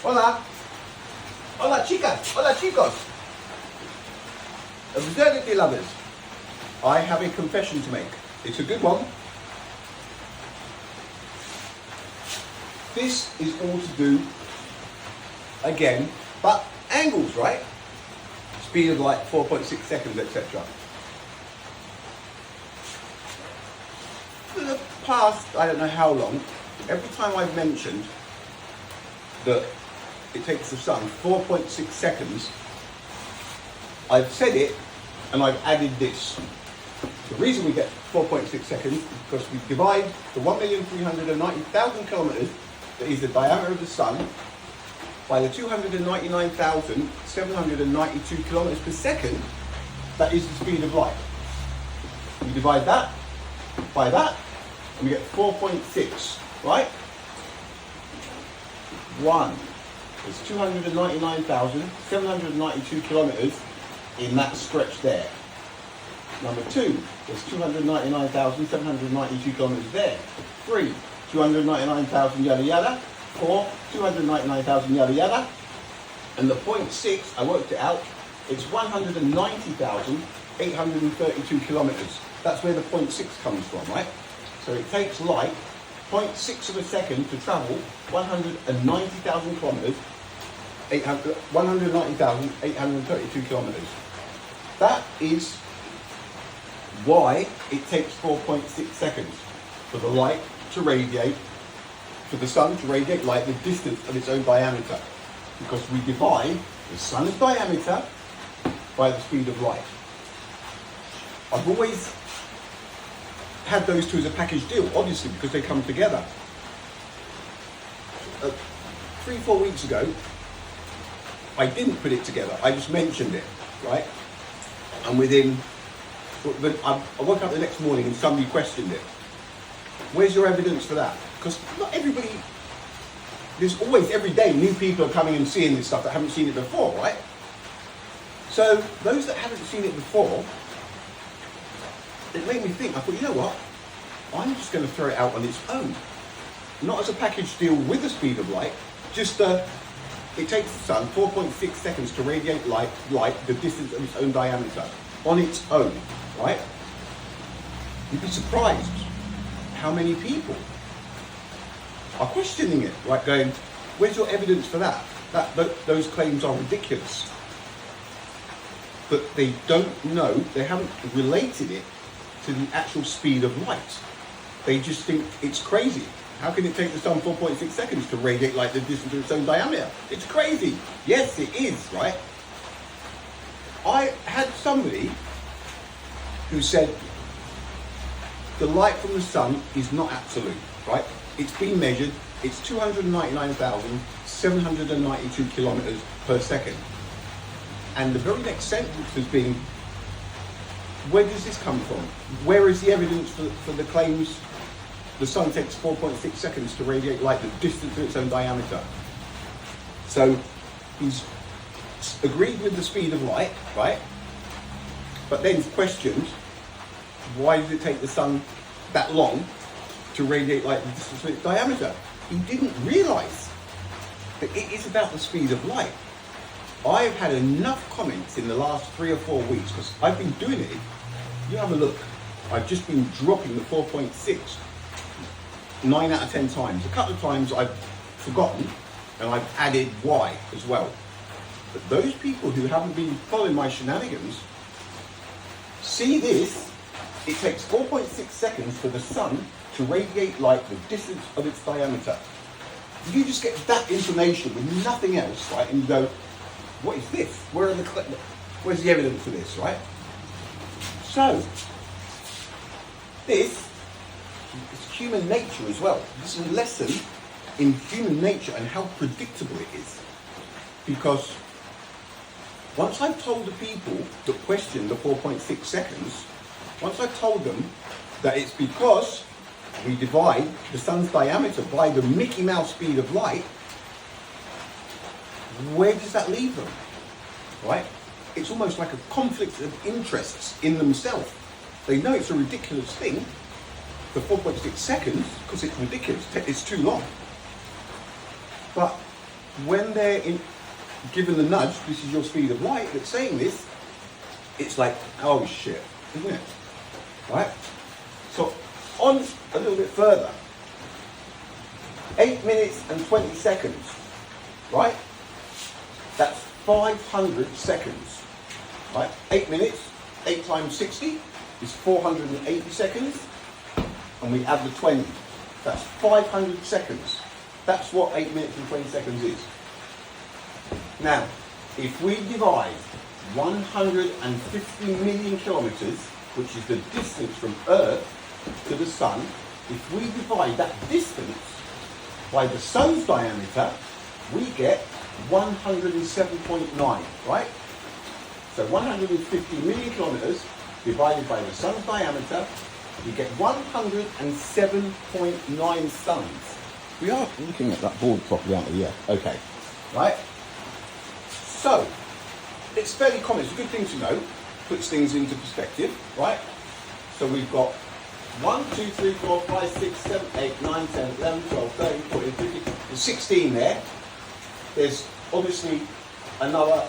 Hola. Hola, chicas. Hola, chicos. Absurdity lovers. I have a confession to make. It's a good one. This is all to do, again, but angles, right? Speed of light, 4.6 seconds, etc. For the past, I don't know how long, every time I've mentioned that it takes the sun 4.6 seconds, I've said it and I've added this. The reason we get 4.6 seconds is because we divide the 1,390,000 kilometers that is the diameter of the sun by the 299,792 kilometers per second that is the speed of light. We divide that by that and we get 4.6, right? 1 is 299,792 kilometers in that stretch there. Number 2 is 299,792 kilometers there. 3, 299,000 yada yada. 4, 299,000 yada yada. And the 0.6, I worked it out, it's 190,832 kilometers. That's where the 0.6 comes from, right? So it takes light 0.6 of a second to travel 190,000 kilometers, 190,832 kilometers. That is why it takes 4.6 seconds for the light to radiate, for the sun to radiate light the distance of its own diameter. Because we divide the sun's diameter by the speed of light. I've always had those two as a package deal, obviously, because they come together. 3-4 weeks ago, I didn't put it together. I just mentioned it, right? And I woke up the next morning and somebody questioned it. Where's your evidence for that? Because not everybody, there's always, every day, new people are coming and seeing this stuff that haven't seen it before, right? So those that haven't seen it before, it made me think. I thought, you know what? I'm just going to throw it out on its own. Not as a package deal with the speed of light, just it takes the sun 4.6 seconds to radiate light the distance of its own diameter on its own, right? You'd be surprised how many people are questioning it, right? Going, where's your evidence for that? Those claims are ridiculous. But they don't know, they haven't related it to the actual speed of light. They just think it's crazy. How can it take the sun 4.6 seconds to radiate light the distance of its own diameter? It's crazy. Yes, it is, right? I had somebody who said the light from the sun is not absolute, right? It's been measured, it's 299,792 kilometers per second. And the very next sentence has been, where does this come from? Where is the evidence for the claims the sun takes 4.6 seconds to radiate light the distance of its own diameter? So he's agreed with the speed of light, right? But then questioned, why does it take the sun that long to radiate light the distance of its diameter? He didn't realize that it is about the speed of light. I've had enough comments in the last 3 or 4 weeks, because I've been doing it. You have a look. I've just been dropping the 4.6 9 out of 10 times. A couple of times I've forgotten and I've added Y as well. But those people who haven't been following my shenanigans see this. It takes 4.6 seconds for the sun to radiate light the distance of its diameter. You just get that information with nothing else, right? And you go, what is this? Where's the evidence for this, right? So, this is human nature as well. This is a lesson in human nature and how predictable it is. Because once I've told the people that question the 4.6 seconds, once I've told them that it's because we divide the sun's diameter by the Mickey Mouse speed of light, where does that leave them, right? It's almost like a conflict of interests in themselves. They know it's a ridiculous thing, the 4.6 seconds, because it's ridiculous, it's too long. But when they're given the nudge, this is your speed of light that's saying this, it's like, oh shit, isn't it? Right? So on a little bit further, 8 minutes and 20 seconds, right? That's 500 seconds, right? 8 minutes, 8 times 60 is 480 seconds, and we add the 20. That's 500 seconds. That's what 8 minutes and 20 seconds is. Now, if we divide 150 million kilometers, which is the distance from Earth to the Sun, if we divide that distance by the Sun's diameter, we get 107.9, right? So 150 million kilometers divided by the Sun's diameter, you get 107.9 suns. We are looking at that board properly, aren't we? Yeah, okay. Right? So, it's fairly common. It's a good thing to know. Puts things into perspective, right? So we've got 1, 2, 3, 4, 5, 6, 7, 8, 9, 10, 11, 12, 13, 14, 15. There's 16 there. There's obviously another,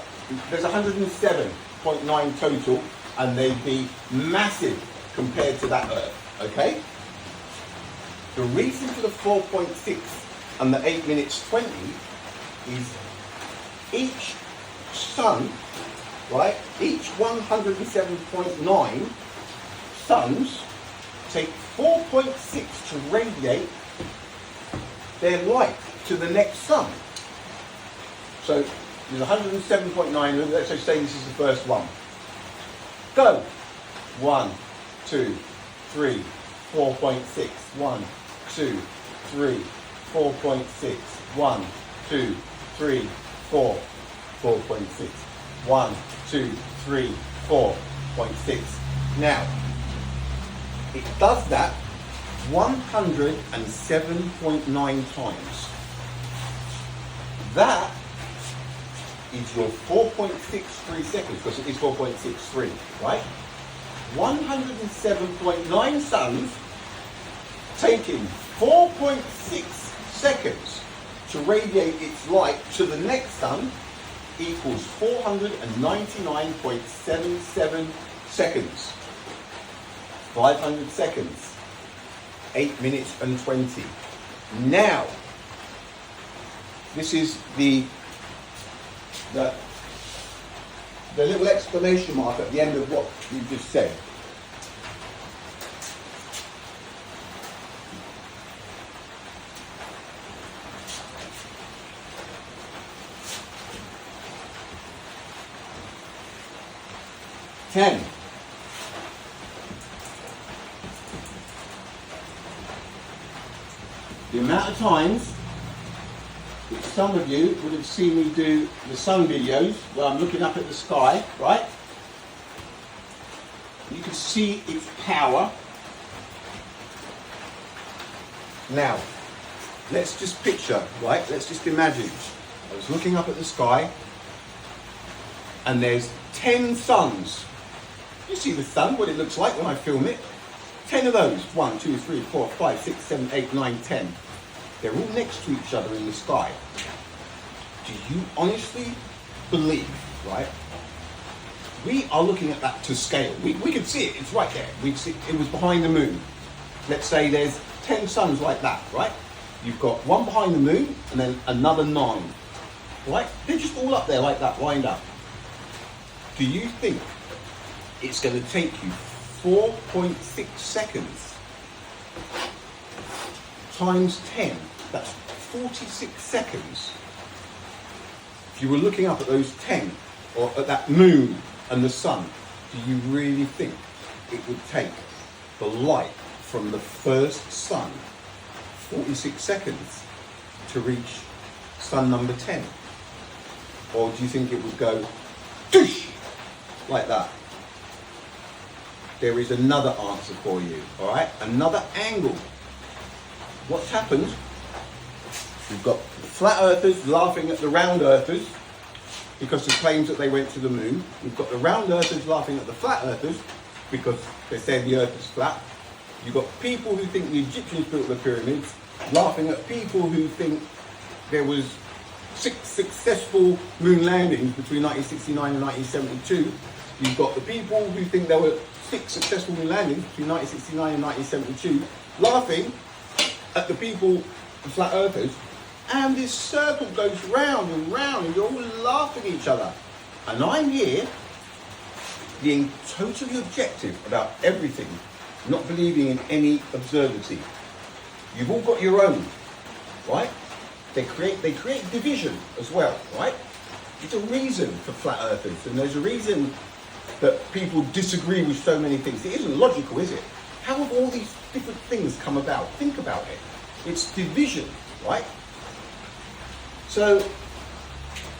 there's 107.9 total, and they'd be massive compared to that Earth, okay? The reason for the 4.6 and the 8 minutes 20 is each sun, right, each 107.9 suns take 4.6 to radiate their light to the next sun. So there's 107.9, let's just say this is the first one. Go! 1, 2, 3, 4.6, 1, 2, 3, 4.6, 1, 2, 3, 4, 4.6, 1, 2, 3, 4.6. Now, it does that 107.9 times. That is your 4.63 seconds, because it is 4.63, right? 107.9 suns taking 4.6 seconds to radiate its light to the next sun equals 499.77 seconds. 500 seconds. 8 minutes and 20. Now, this is the little exclamation mark at the end of what you just said. Ten. The amount of times which some of you would have seen me do the sun videos where I'm looking up at the sky, right? You can see its power. Now, let's just picture, right? Let's just imagine. I was looking up at the sky and there's 10 suns. You see the sun, what it looks like when I film it. 10 of those. 1, 2, 3, 4, 5, 6, 7, 8, 9, 10. They're all next to each other in the sky. Do you honestly believe, right? We are looking at that to scale. We can see it, it's right there. We see it was behind the moon. Let's say there's 10 suns like that, right? You've got one behind the moon and then another 9. Right? They're just all up there like that, lined up. Do you think it's going to take you 4.6 seconds times 10, that's 46 seconds. If you were looking up at those 10, or at that moon and the sun, do you really think it would take the light from the first sun 46 seconds to reach sun number 10? Or do you think it would go doosh, like that? There is another answer for you, all right? Another angle. What's happened? We've got the flat earthers laughing at the round earthers because of claims that they went to the moon. We've got the round earthers laughing at the flat earthers because they said the earth is flat. You've got people who think the Egyptians built the pyramids laughing at people who think there was 6 successful moon landings between 1969 and 1972. You've got the people who think there were 6 successful moon landings between 1969 and 1972, laughing at the people, the flat earthers, and this circle goes round and round and you're all laughing at each other. And I'm here being totally objective about everything, not believing in any absurdity. You've all got your own, right? They create division as well, right? There's a reason for flat earthers, and there's a reason that people disagree with so many things. It isn't logical, is it? How have all these different things come about? Think about it. It's division, right? So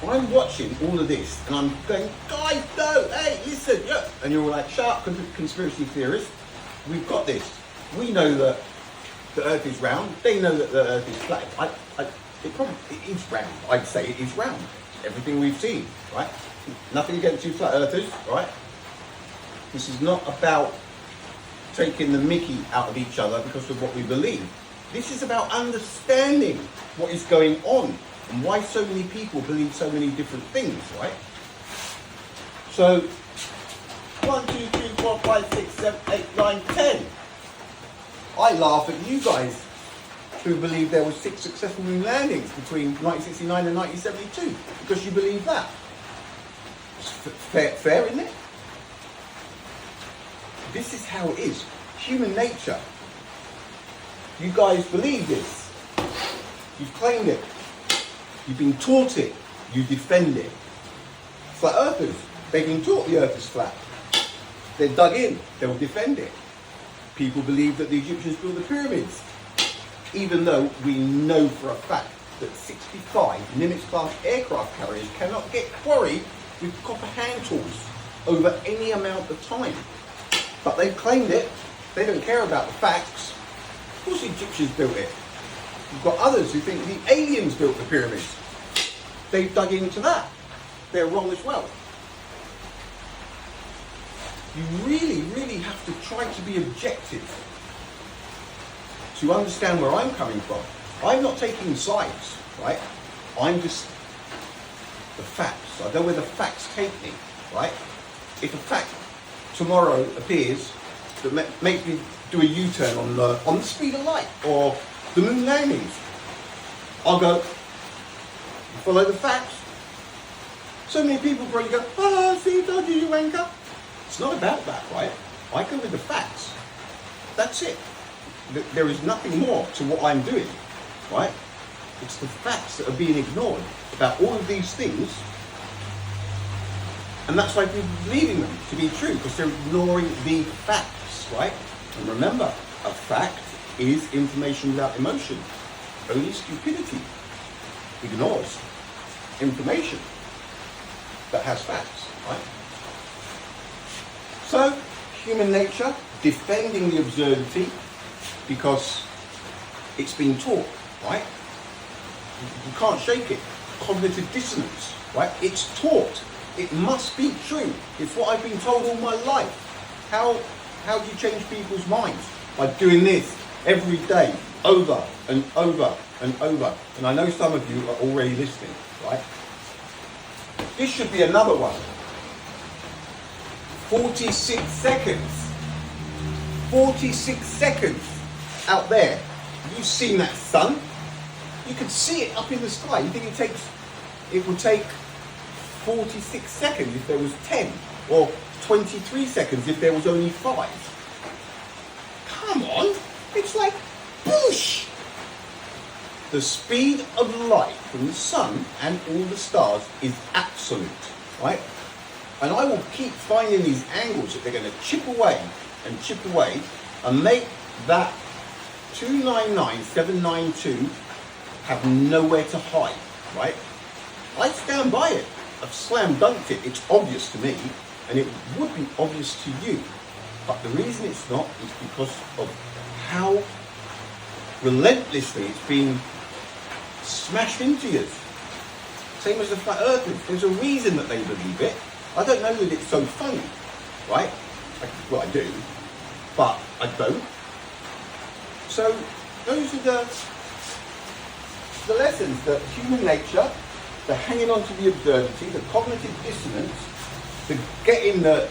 I'm watching all of this and I'm going, guys, no, hey, listen, yeah. And you're all like, shut up, conspiracy theorists. We've got this. We know that the Earth is round. They know that the Earth is flat. It is round. I'd say it is round. Everything we've seen, right? Nothing against you flat earthers, right? This is not about taking the mickey out of each other because of what we believe. This is about understanding what is going on and why so many people believe so many different things, right? So, 1, 2, 3, 4, 5, 6, 7, 8, 9, 10. I laugh at you guys who believe there were 6 successful moon landings between 1969 and 1972 because you believe that. It's fair, isn't it? This is how it is. Human nature. You guys believe this. You've claimed it. You've been taught it. You defend it. Flat earthers, they've been taught the earth is flat. They're dug in. They'll defend it. People believe that the Egyptians built the pyramids, even though we know for a fact that 65 Nimitz-class aircraft carriers cannot get quarried with copper hand tools over any amount of time. But they've claimed it. They don't care about the facts. Of course the Egyptians built it. You've got others who think the aliens built the pyramids. They've dug into that. They're wrong as well. You really, really have to try to be objective to understand where I'm coming from. I'm not taking sides, right? I'm just the facts. I go where the facts take me, right? If a fact tomorrow appears that makes me do a U-turn on the speed of light or the moon landings, I'll go, follow the facts. So many people probably go, oh, see, told you wanker. It's not about that, right? I go with the facts. That's it. There is nothing more to what I'm doing, right? It's the facts that are being ignored about all of these things. And that's why people believe in them to be true, because they're ignoring the facts, right? And remember, a fact is information without emotion. Only stupidity ignores information that has facts, right? So, human nature, defending the absurdity because it's been taught, right? You can't shake it. Cognitive dissonance, right? It's taught. It must be true. It's what I've been told all my life. How do you change people's minds? By doing this every day, over and over and over. And I know some of you are already listening, right? This should be another one. 46 seconds. 46 seconds out there. Have you seen that sun? You could see it up in the sky. You think it would take 46 seconds if there was 10, or 23 seconds if there was only 5? Come on, it's like boosh! The speed of light from the sun and all the stars is absolute, right? And I will keep finding these angles that they're going to chip away and make that 299792 have nowhere to hide, right? I stand by it. I've slam dunked it. It's obvious to me, and it would be obvious to you. But the reason it's not is because of how relentlessly it's been smashed into you. Same as the flat earthers. There's a reason that they believe it. I don't know that it's so funny, right? Well, I do, but I don't. So those are the lessons that human nature the hanging on to the absurdity, the cognitive dissonance, the getting the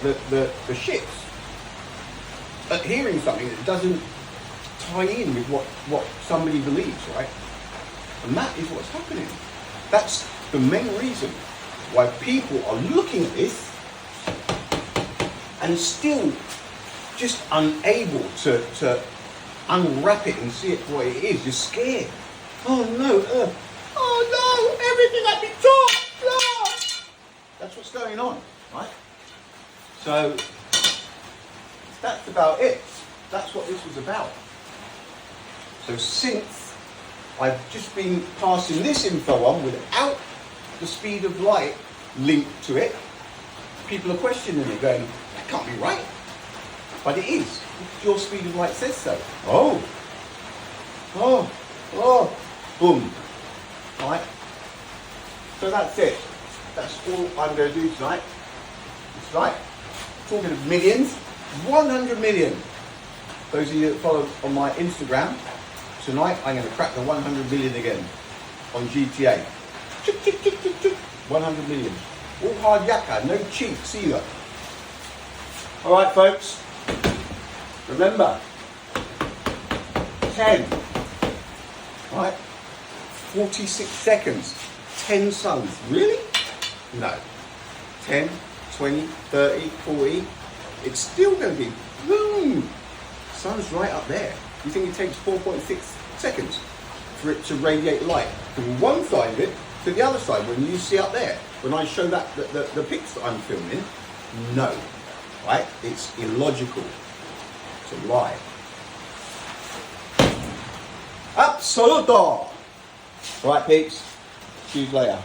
shits at hearing something that doesn't tie in with what somebody believes, right? And that is what's happening. That's the main reason why people are looking at this and still just unable to unwrap it and see it for what it is. You're scared. Oh no, oh no, everything I've been taught. No. That's what's going on, right? So that's about it. That's what this was about. So since I've just been passing this info on without the speed of light linked to it, people are questioning it, going, that can't be right. But it is. Your speed of light says so. Oh, boom. Right? So that's it. That's all I'm going to do tonight. It's right. Talking of millions, 100 million. Those of you that follow on my Instagram, tonight I'm going to crack the 100 million again on GTA. 100 million. All hard yakka, no cheats either. Alright folks, remember, 10, right, 46 seconds, 10 suns, really? No, 10, 20, 30, 40, it's still going to be, boom, sun's right up there. You think it takes 4.6 seconds for it to radiate light from one side of it to the other side when you see up there? When I show that the pics that I'm filming, no, right? It's illogical. It's a lie. Absoluto. Right, peeps. See you later.